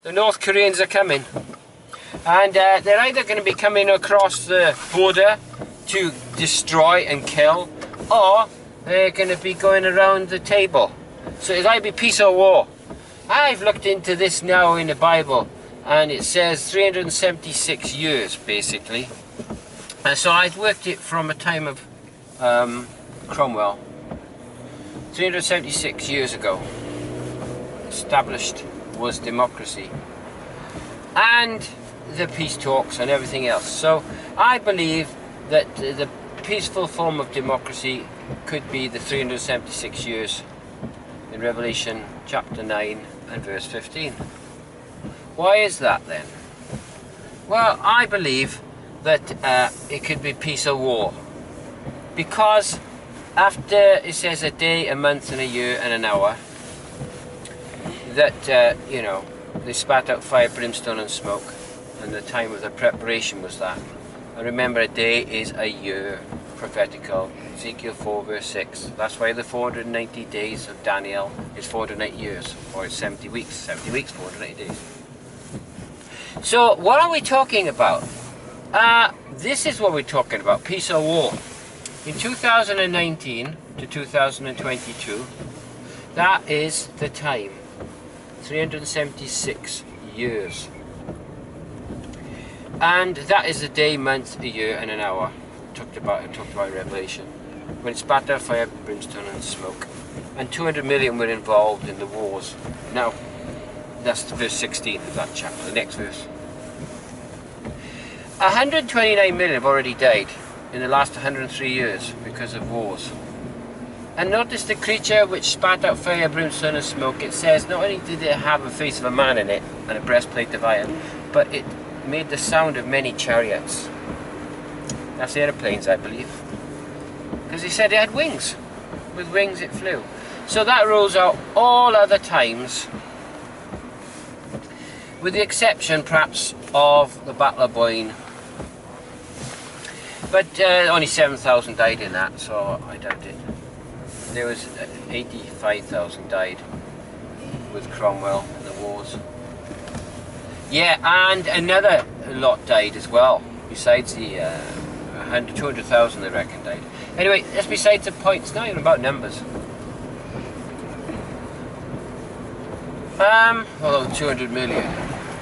The North Koreans are coming, and they're either going to be coming across the border to destroy and kill, or they're going to be going around the table. So it'll either be peace or war. I've looked into this now in the Bible, and it says 376 years basically, and so I've worked it from a time of Cromwell. 376 years ago established was democracy and the peace talks and everything else. So I believe that the peaceful form of democracy could be the 376 years in Revelation chapter 9 and verse 15. Why is that then? Well, I believe that it could be peace or war, because after it says a day, a month and a year and an hour, that, you know, they spat out fire, brimstone and smoke, and the time of the preparation was that. And remember, a day is a year, prophetical, Ezekiel 4 verse 6. That's why the 490 days of Daniel is 490 years, or it's 70 weeks. 70 weeks, 490 days. So, what are we talking about? This is what we're talking about, peace or war. In 2019 to 2022, that is the time. 376 years. And that is a day, month, a year and an hour. Talked about Revelation. When it spat out fire, brimstone and smoke. And 200 million were involved in the wars. Now, that's verse 16 of that chapter, the next verse. 129 million have already died in the last 103 years because of wars. And notice the creature which spat out fire, brimstone and smoke. It says not only did it have a face of a man in it and a breastplate of iron, but it made the sound of many chariots. That's airplanes, I believe. Because he said it had wings. With wings it flew. So that rules out all other times, with the exception perhaps of the Battle of Boyne. But only 7,000 died in that, so I doubt it. There was 85,000 died with Cromwell in the wars. Yeah, and another lot died as well, besides the 200,000 I reckon died. Anyway, that's besides the point. It's not even about numbers. Although 200 million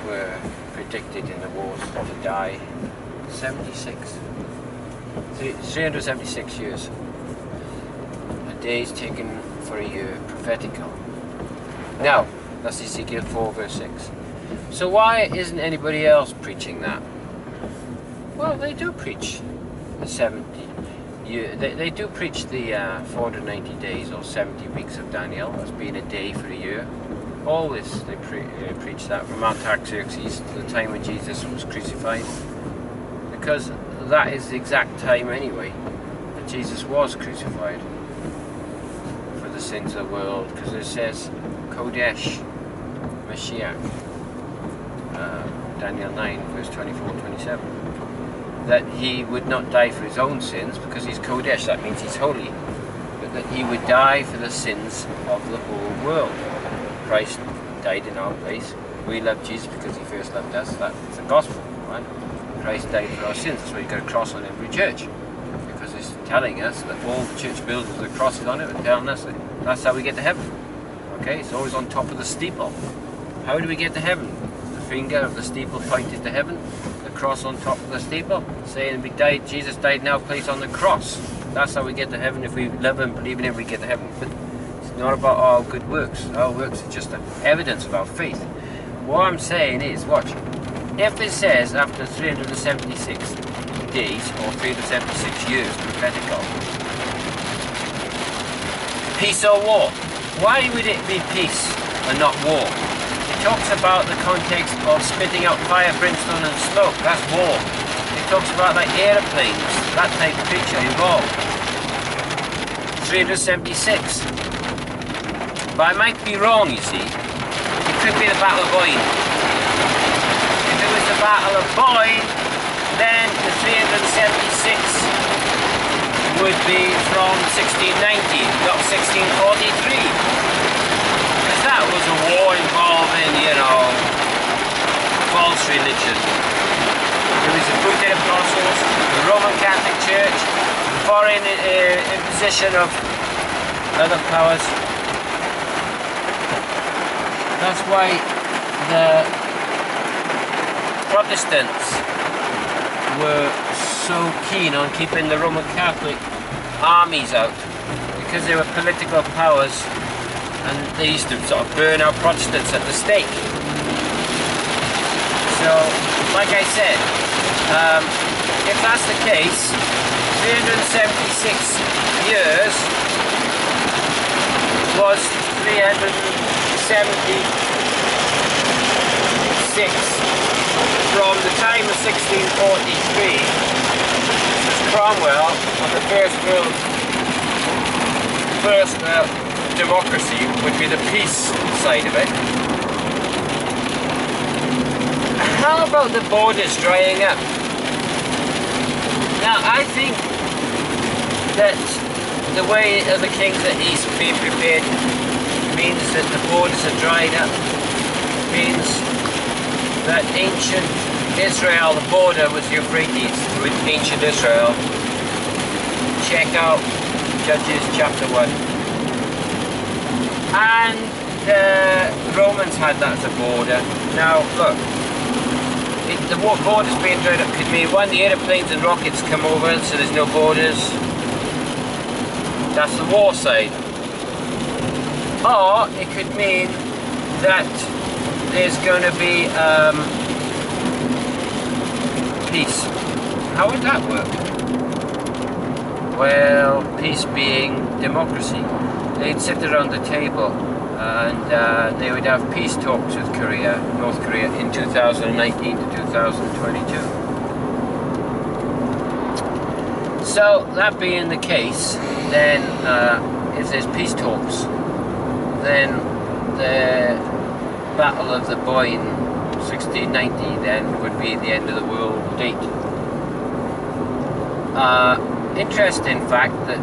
were predicted in the wars to die. 376 years. Days taken for a year, prophetical. Now, that's Ezekiel 4 verse 6. So why isn't anybody else preaching that? Well, they do preach the 70 year. They do preach the 490 days or 70 weeks of Daniel as being a day for a year. Always they preach that from Artaxerxes to the time when Jesus was crucified, because that is the exact time anyway that Jesus was crucified. The sins of the world, because it says Kodesh Mashiach, Daniel 9 verse 24-27, that he would not die for his own sins because he's Kodesh, that means he's holy, but that he would die for the sins of the whole world. Christ died in our place. We love Jesus because he first loved us. That's the gospel, right? Christ died for our sins. That's why you've got a cross on every church, because it's telling us that all the church buildings with crosses on it are telling us that that's how we get to heaven. Okay, it's always on top of the steeple. How do we get to heaven? The finger of the steeple pointed to heaven, the cross on top of the steeple, saying Jesus died in our place on the cross. That's how we get to heaven. If we love him, believe in him, we get to heaven. But it's not about our good works. Our works are just evidence of our faith. What I'm saying is, watch, if it says after 376 days or 376 years, prophetical, peace or war, why would it be peace and not war? It talks about the context of spitting out fire, brimstone and smoke. That's war. It talks about like airplanes, that type of picture involved. 376. But I might be wrong, you see. It could be the Battle of Boyne. If it was the Battle of Boyne, then the 376 would be from 1690, not 1643. Because that was a war involving, you know, religion. There was the Booted Apostles, the Roman Catholic Church, the foreign imposition of other powers. That's why the Protestants were so keen on keeping the Roman Catholic armies out, because they were political powers and they used to sort of burn out Protestants at the stake. So, like I said, if that's the case, 376 years was 376 from the time of 1643, Cromwell on the first democracy, would be the peace side of it. How about the borders drying up? Now, I think that the way of the kings at east being prepared means that the borders are dried up, means that ancient Israel, the border was Euphrates with ancient Israel. Check out Judges chapter 1. And the Romans had that as a border. Now, look, the borders being dried up could mean, one, the aeroplanes and rockets come over, so there's no borders. That's the war side. Or it could mean that there's going to be peace. How would that work? Well, peace being democracy. They'd sit around the table and they would have peace talks with North Korea in 2019 to 2022. So, that being the case, then if there's peace talks, then the Battle of the Boyne 1690 then would be the end of the world date. Interesting fact that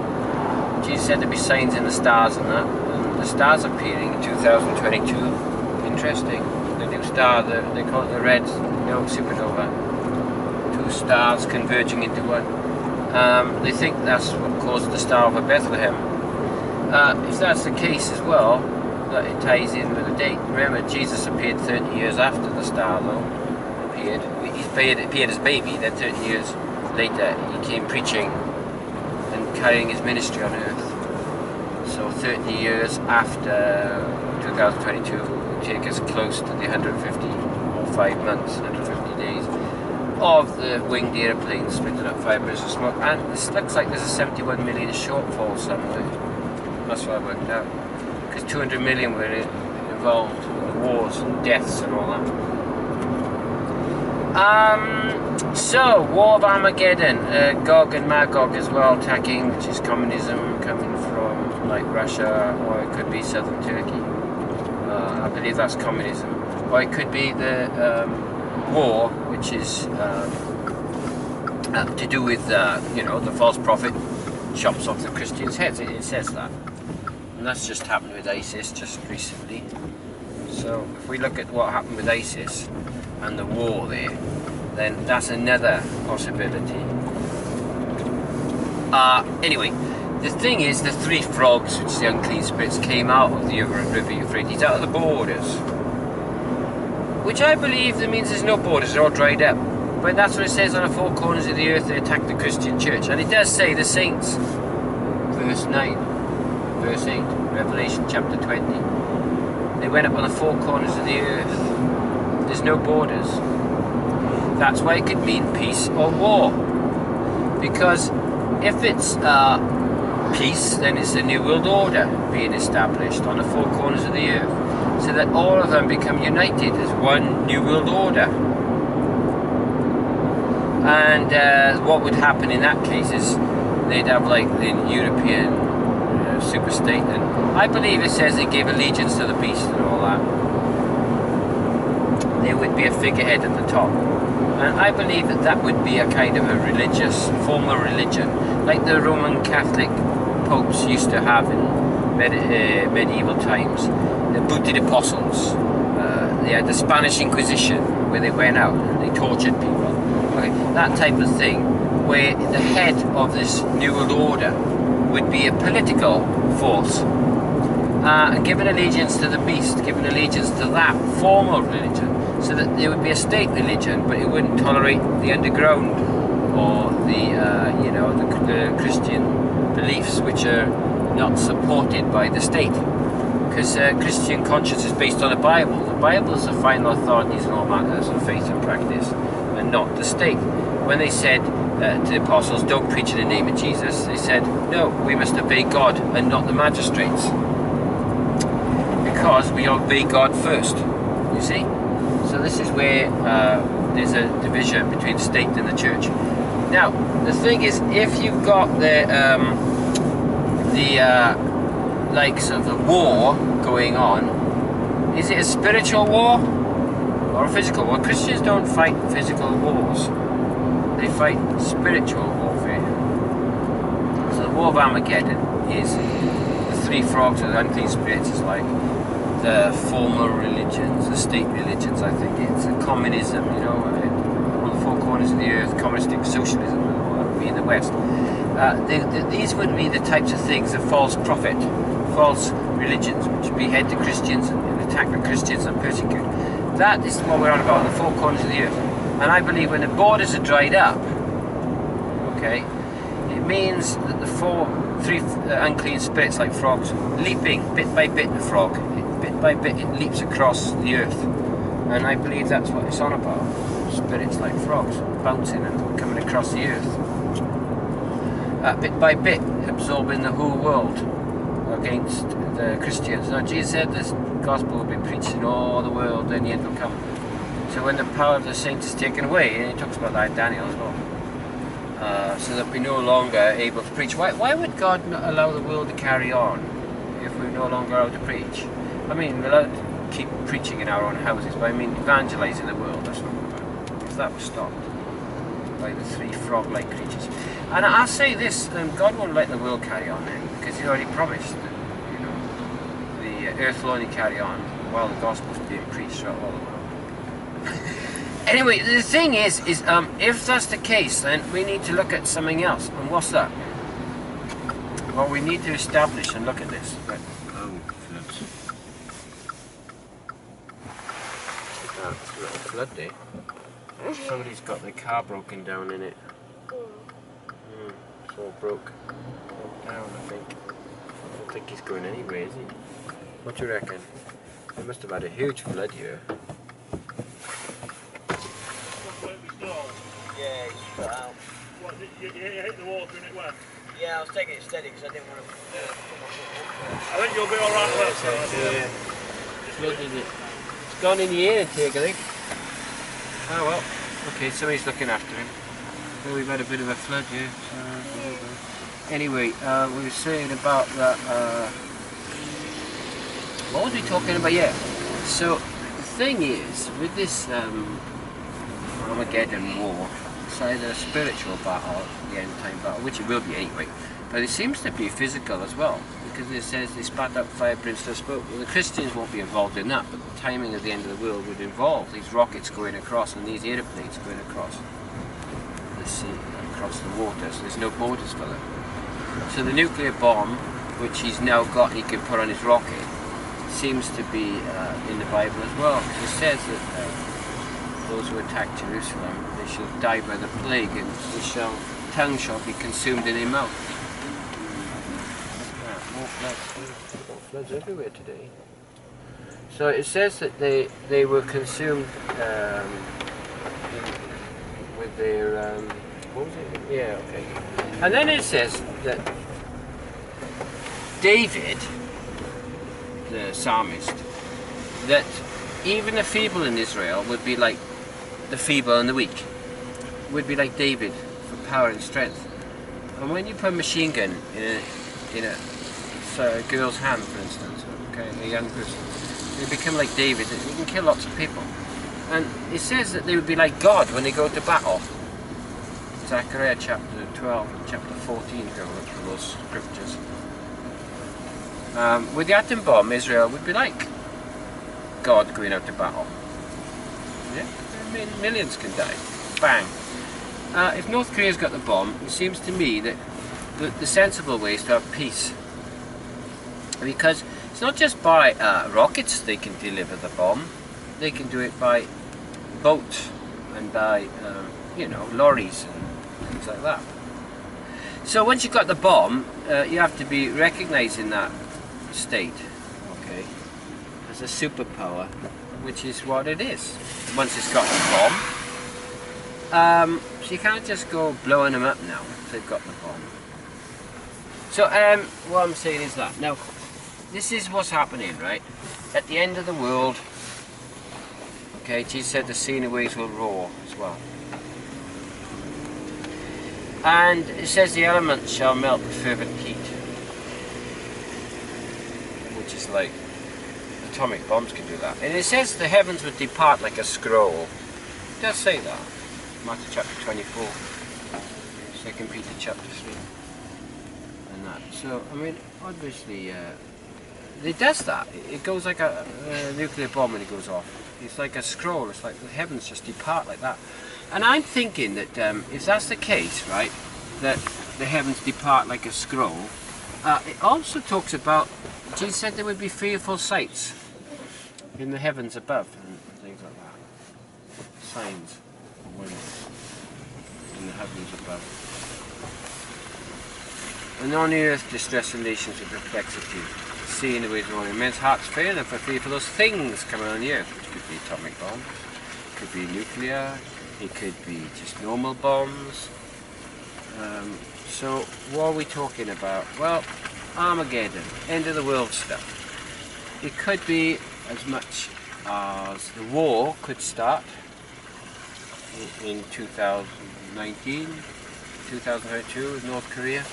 Jesus said there'd be signs in the stars and that, and the stars appearing in 2022. Interesting. The new star, they call it the red supernova. Two stars converging into one. They think that's what caused the Star over Bethlehem. If that's the case as well, that it ties in with the date. Remember, Jesus appeared 30 years after the star, though. He appeared as baby, then 30 years later he came preaching and carrying his ministry on earth. So 30 years after 2022 will take us close to the 150 or 5 months, 150 days of the winged airplanes spitting up fibres of smoke. And this looks like there's a 71 million shortfall somewhere. That's what I worked out. Because 200 million were involved in the wars and deaths and all that. So, War of Armageddon, Gog and Magog as well attacking, which is communism coming from like Russia, or it could be southern Turkey. I believe that's communism. Or it could be the war, which is to do with, the false prophet chops off the Christians' heads. It says that. And that's just happened with ISIS just recently. So if we look at what happened with ISIS and the war there, then that's another possibility. Anyway, the thing is, the three frogs, which is the unclean spirits, came out of the river Euphrates, out of the borders. Which I believe that means there's no borders, they're all dried up. But that's what it says on the four corners of the earth, they attacked the Christian church. And it does say the saints, verse 9. Verse 8, Revelation chapter 20. They went up on the four corners of the earth. There's no borders. That's why it could mean peace or war. Because if it's peace, then it's a new world order being established on the four corners of the earth. So that all of them become united as one new world order. And what would happen in that case is they'd have like the European superstate, and I believe it says they gave allegiance to the beast and all that. There would be a figurehead at the top, and I believe that that would be a kind of a religious, formal religion, like the Roman Catholic popes used to have in medieval times. The Booted Apostles, they had the Spanish Inquisition, where they went out and they tortured people. Okay, that type of thing, where the head of this new world order would be a political force, and given allegiance to the beast, given allegiance to that form of religion, so that there would be a state religion, but it wouldn't tolerate the underground or the, you know, the Christian beliefs which are not supported by the state. Because Christian conscience is based on the Bible. The Bible is the final authorities in all matters of faith and practice, and not the state. When they said to the apostles, don't preach in the name of Jesus, they said, no, we must obey God and not the magistrates. Because we obey God first, you see? So this is where there's a division between the state and the church. Now, the thing is, if you've got the likes of a war going on, is it a spiritual war or a physical war? Christians don't fight physical wars. They fight spiritual warfare. So the War of Armageddon is the three frogs of the unclean spirits, is like the former religions, the state religions, I think. It's a communism, you know, on the four corners of the earth, communistic socialism, would be in the West. These would be the types of things, the false prophet, false religions, which behead the Christians and attack the Christians and persecute. That is what we're on about, the four corners of the earth. And I believe when the borders are dried up, okay, it means that the three unclean spirits like frogs, leaping bit by bit, the frog, bit by bit it leaps across the earth. And I believe that's what it's on about. Spirits like frogs, bouncing and coming across the earth. Bit by bit, absorbing the whole world against the Christians. Now Jesus said this gospel will be preached in all the world, then the end will come. So when the power of the saints is taken away, and he talks about that in Daniel as well, so that we're no longer able to preach. Why would God not allow the world to carry on if we're no longer allowed to preach? I mean, we're allowed to keep preaching in our own houses, but I mean evangelizing the world, that's not good. If that was stopped by the three frog-like creatures. And I'll say this, God won't let the world carry on then, because he already promised that, you know, the earth will only carry on while the gospel's being preached throughout all the world. Anyway, the thing is if that's the case, then we need to look at something else. And what's that? Well, we need to establish and look at this. Right. That's a little flood there. Somebody's got their car broken down in it. It's all broke down, I think. I don't think he's going anywhere, is he? What do you reckon? They must have had a huge flood here. Yeah, it's put out. What, you hit the water and it went? Yeah, I was taking it steady because I didn't want to put my foot up. I think you'll be alright with that. Flooded it. It's gone in the air, I think. Oh well. Okay, somebody's looking after him. Well, we've had a bit of a flood here. So, anyway, we were saying about that. What was we talking about? Yeah. So the thing is, with this Armageddon war, it's either a spiritual battle, the end time battle, which it will be anyway, but it seems to be physical as well, because it says they spat out fire, brimstone, smoke. Well, the Christians won't be involved in that, but the timing of the end of the world would involve these rockets going across and these airplanes going across the sea, across the water, so there's no borders for them. So the nuclear bomb, which he's now got and he can put on his rocket, seems to be in the Bible as well, because it says that those who attack Jerusalem, they shall die by the plague, and tongue shall be consumed in their mouth. More floods everywhere today. So it says that they were consumed with their what was it? Yeah, okay. And then it says that David, the psalmist, that even the feeble in Israel would be like the feeble and the weak, would be like David for power and strength. And when you put a machine gun in a girl's hand, for instance, okay, a young person, they become like David. You can kill lots of people. And it says that they would be like God when they go to battle. Zechariah chapter 12, chapter 14, go look for those scriptures. With the atom bomb, Israel would be like God going out to battle. Yeah. millions can die. Bang. If North Korea's got the bomb, it seems to me that the sensible way is to have peace. Because it's not just by rockets they can deliver the bomb, they can do it by boats and by, you know, lorries and things like that. So once you've got the bomb, you have to be recognising that state, okay, as a superpower, which is what it is. Once it's got the bomb, so you can't just go blowing them up now if they've got the bomb. So what I'm saying is that now, this is what's happening, right? At the end of the world, okay, Jesus said the sea and the waves will roar as well. And it says the elements shall melt with fervent heat, which is like atomic bombs can do that. And it says the heavens would depart like a scroll. It does say that. Matthew chapter 24, 2 Peter chapter 3, and that. So, I mean, obviously, it does that. It goes like a nuclear bomb when it goes off. It's like a scroll. It's like the heavens just depart like that. And I'm thinking that if that's the case, right, that the heavens depart like a scroll, it also talks about, Jesus said there would be fearful sights in the heavens above and things like that. Signs and wonders in the heavens above. And on the earth distress and nations with perplexity, the sea and the waves roaring, men's hearts fail them for fear for those things coming on the earth, which could be atomic bombs, could be nuclear, it could be just normal bombs. So what are we talking about? Well, Armageddon, end of the world stuff. It could be as much as the war could start in 2019, 2002 with North Korea,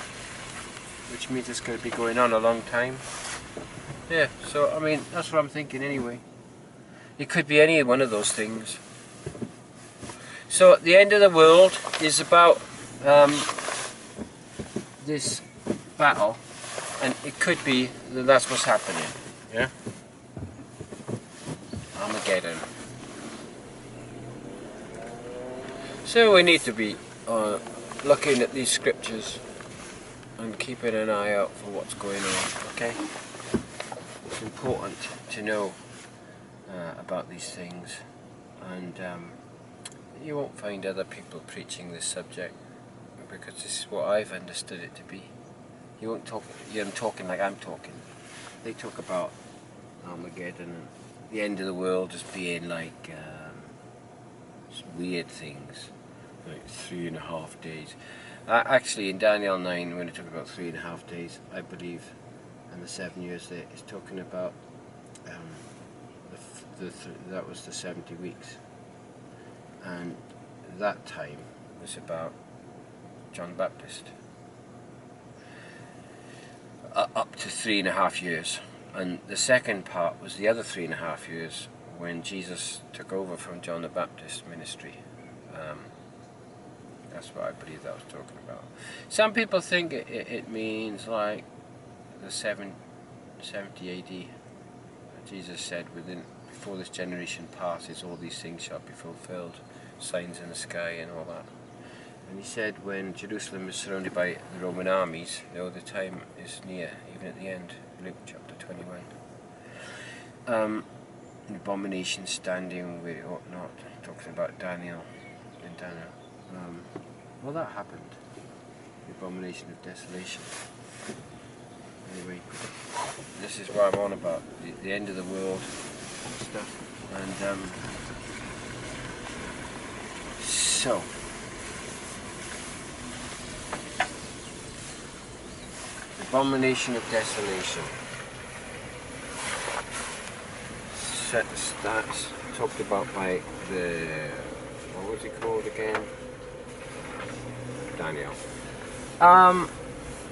which means it's going to be going on a long time. Yeah, so I mean, that's what I'm thinking anyway. It could be any one of those things. So the end of the world is about this battle, and it could be that that's what's happening. Yeah, Armageddon. So we need to be looking at these scriptures and keeping an eye out for what's going on. Okay, it's important to know about these things, and you won't find other people preaching this subject because this is what I've understood it to be. You won't talk. I'm talking like I'm talking. They talk about Armageddon and the end of the world as being like weird things, like 3.5 days. Actually, in Daniel 9, when they talk about 3.5 days, I believe, and the 7 years there, it's talking about that was the 70 weeks. And that time was about John the Baptist. Up to 3.5 years. And the second part was the other 3.5 years when Jesus took over from John the Baptist's ministry. That's what I believe that was talking about. Some people think it means like the 70 AD. Jesus said, before this generation passes, all these things shall be fulfilled. Signs in the sky and all that. And he said when Jerusalem is surrounded by the Roman armies, you know, the time is near, even at the end, Luke chapter 21. An abomination standing where it ought not, talking about Daniel, in Daniel. Well, that happened, the abomination of desolation. Anyway, this is what I'm on about, the end of the world and stuff. And so, abomination of desolation. That's talked about by the, what was it called again? Daniel.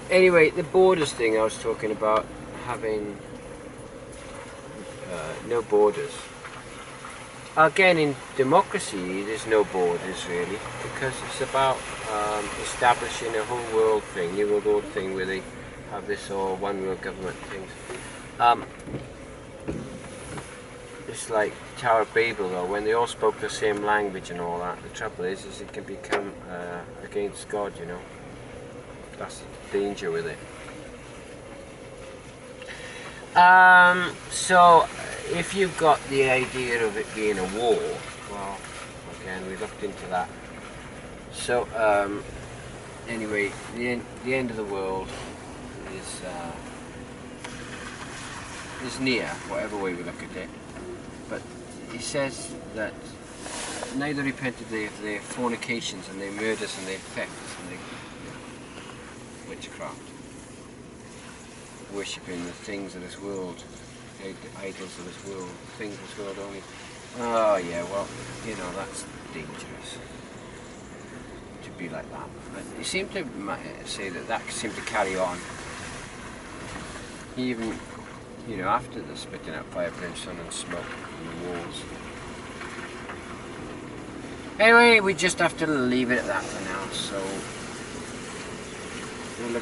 Anyway, the borders thing I was talking about, having no borders. Again, in democracy, there's no borders really, because it's about establishing a whole world thing, New World Order thing, where they have this all one world government thing. it's like Tower of Babel though, when they all spoke the same language and all that, the trouble is it can become against God, you know. That's the danger with it. So if you've got the idea of it being a war, well, again, we looked into that. So anyway, the end of the world is near, whatever way we look at it. But he says that neither repented they of their fornications and their murders and their thefts and their witchcraft, worshipping the things of this world, the idols of this world, things of this world only. Oh yeah, well, you know, that's dangerous to be like that. But he seemed to say that seemed to carry on. Even, you know, after the spitting out fire, brimstone and smoke on the walls. Anyway, we just have to leave it at that for now, so we'll look